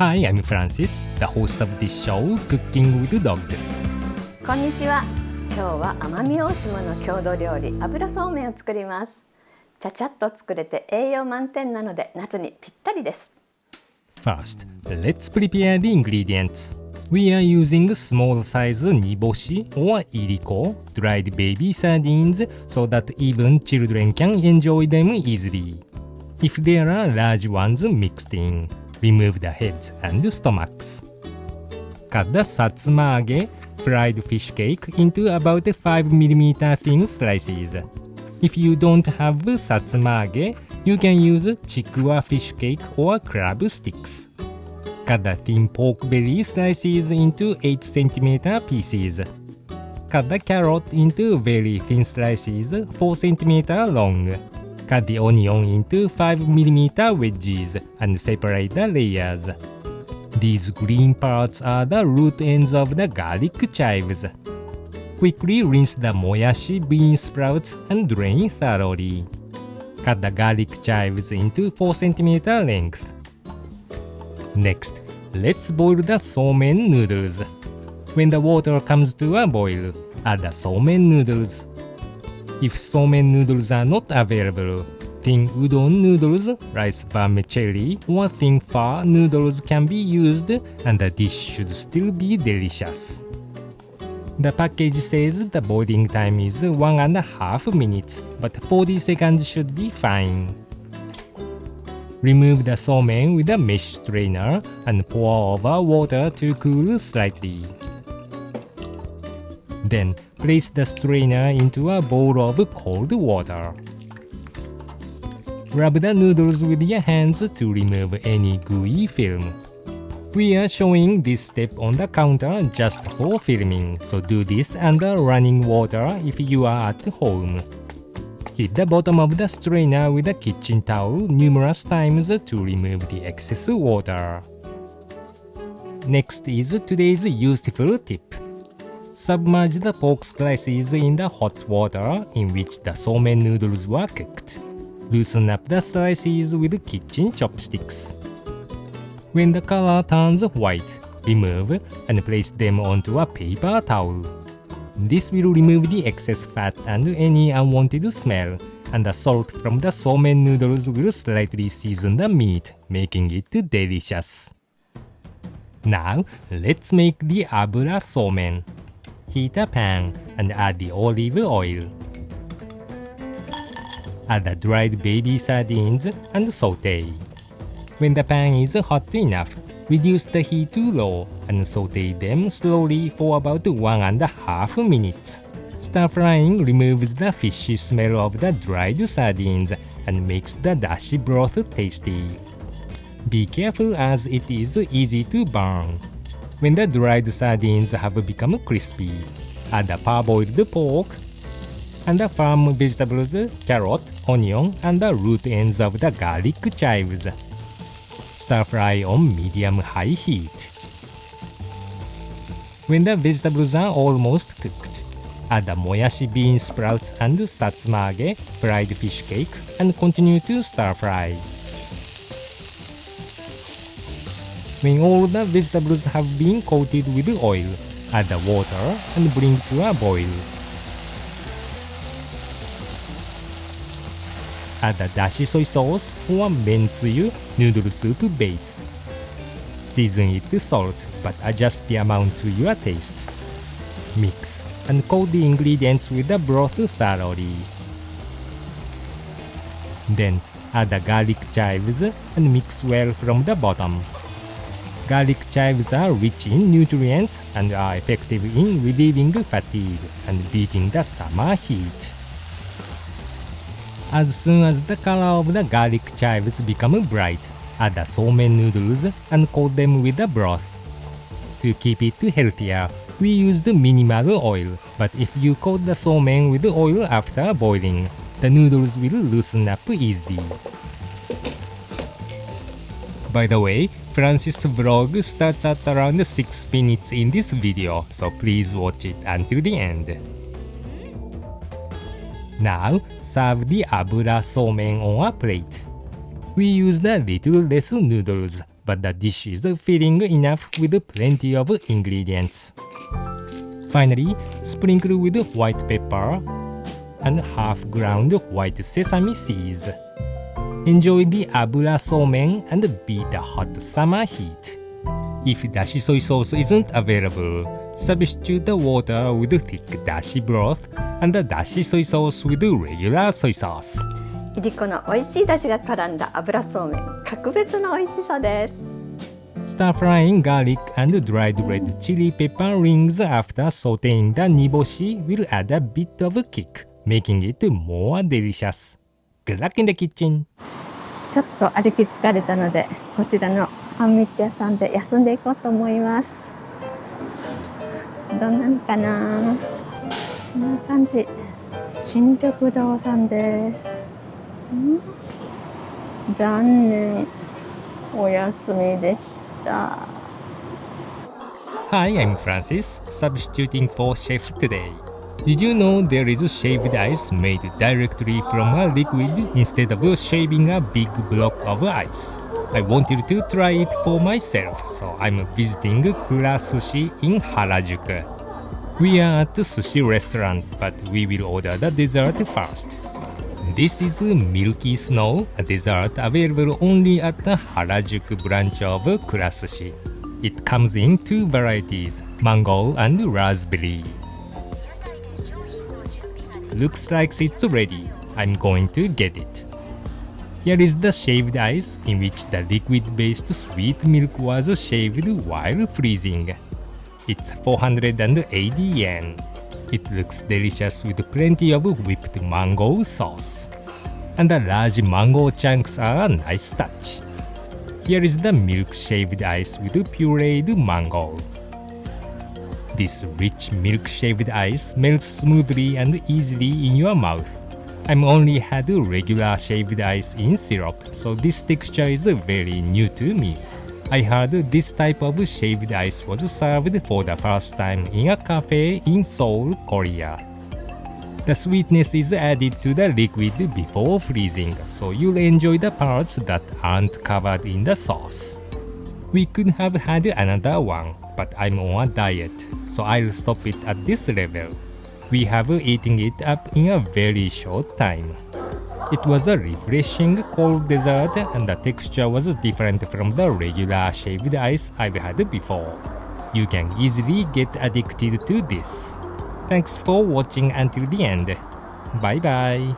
Hi, I'm Francis, the host of this show, Cooking with Dog. こんにちは。今日は奄美大島の郷土料理油そうめんを作ります。ちゃちゃっと作れて栄養満点なので夏にぴったりです。First, let's prepare the ingredients. We are using small size niboshi or iriko, dried baby sardines, so that even children can enjoy them easily. If there are large ones mixed in, remove the heads and stomachs. Cut the satsumage, fried fish cake, into about 5mm thin slices. If you don't have satsumage, you can use chikua fish cake or crab sticks. Cut the thin pork belly slices into 8cm pieces. Cut the carrot into very thin slices, 4cm long. Cut the onion into 5mm wedges and separate the layers. These green parts are the root ends of the garlic chives. Quickly rinse the moyashi bean sprouts and drain thoroughly. Cut the garlic chives into 4cm length. Next, let's boil the somen noodles. When the water comes to a boil, add the somen noodles. If somen noodles are not available, thin udon noodles, rice vermicelli, or thin pho noodles can be used, and the dish should still be delicious. The package says the boiling time is 1.5 minutes, but 40 seconds should be fine. Remove the somen with a mesh strainer and pour over water to cool slightly. Then, place the strainer into a bowl of cold water. Rub the noodles with your hands to remove any gooey film. We are showing this step on the counter just for filming, so do this under running water if you are at home. Hit the bottom of the strainer with a kitchen towel numerous times to remove the excess water. Next is today's useful tip. Submerge the pork slices in the hot water in which the somen noodles were cooked. Loosen up the slices with kitchen chopsticks. When the color turns white, remove and place them onto a paper towel. This will remove the excess fat and any unwanted smell, and the salt from the somen noodles will slightly season the meat, making it delicious. Now, let's make the abura somen. Heat a pan and add the olive oil. Add the dried baby sardines and saute. When the pan is hot enough, reduce the heat to low and saute them slowly for about 1.5 minutes. Stir frying removes the fishy smell of the dried sardines and makes the dashi broth tasty. Be careful as it is easy to burn. When the dried sardines have become crispy, add the parboiled pork and the farm vegetables, carrot, onion, and the root ends of the garlic chives. Stir fry on medium-high heat. When the vegetables are almost cooked, add the moyashi bean sprouts and satsumage, fried fish cake, and continue to stir fry. When all the vegetables have been coated with oil, add the water and bring to a boil. Add the dashi soy sauce or mentsuyu noodle soup base. Season it with salt, but adjust the amount to your taste. Mix and coat the ingredients with the broth thoroughly. Then add the garlic chives and mix well from the bottom. Garlic chives are rich in nutrients and are effective in relieving fatigue and beating the summer heat. As soon as the color of the garlic chives become bright, add the somen noodles and coat them with the broth. To keep it healthier, we used minimal oil, but if you coat the somen with oil after boiling, the noodles will loosen up easily. By the way, Francis' vlog starts at around 6 minutes in this video, so please watch it until the end. Now, serve the abura somen on a plate. We used a little less noodles, but the dish is filling enough with plenty of ingredients. Finally, sprinkle with white pepper and half ground white sesame seeds. Enjoy the abura somen and beat the hot summer heat. If dashi soy sauce isn't available, substitute the water with thick dashi broth and the dashi soy sauce with regular soy sauce. いりこの美味しい出汁が絡んだ油そうめん、格別の美味しさです。Stir frying garlic and dried red chili pepper rings after sauteing the niboshi will add a bit of kick, making it more delicious. Good luck in the kitchen! ちょっと歩き疲れたので、こちらのあんみつ屋さんで休んでいこうと思います。どんなのかな？こんな感じ。新緑堂さんです。残念。お休みでした。Hi, I'm Francis, substituting for chef today. Did you know there is shaved ice made directly from a liquid instead of shaving a big block of ice? I wanted to try it for myself, so I'm visiting Kura Sushi in Harajuku. We are at the sushi restaurant, but we will order the dessert first. This is Milky Snow, a dessert available only at the Harajuku branch of Kura Sushi. It comes in two varieties, mango and raspberry. Looks like it's ready. I'm going to get it. Here is the shaved ice, in which the liquid-based sweet milk was shaved while freezing. It's 480 yen. It looks delicious with plenty of whipped mango sauce. And the large mango chunks are a nice touch. Here is the milk shaved ice with pureed mango. This rich milk shaved ice melts smoothly and easily in your mouth. I've only had regular shaved ice in syrup, so this texture is very new to me. I heard this type of shaved ice was served for the first time in a cafe in Seoul, Korea. The sweetness is added to the liquid before freezing, so you'll enjoy the parts that aren't covered in the sauce. We could have had another one, but I'm on a diet, so I'll stop it at this level. We have eaten it up in a very short time. It was a refreshing cold dessert and the texture was different from the regular shaved ice I've had before. You can easily get addicted to this. Thanks for watching until the end. Bye bye.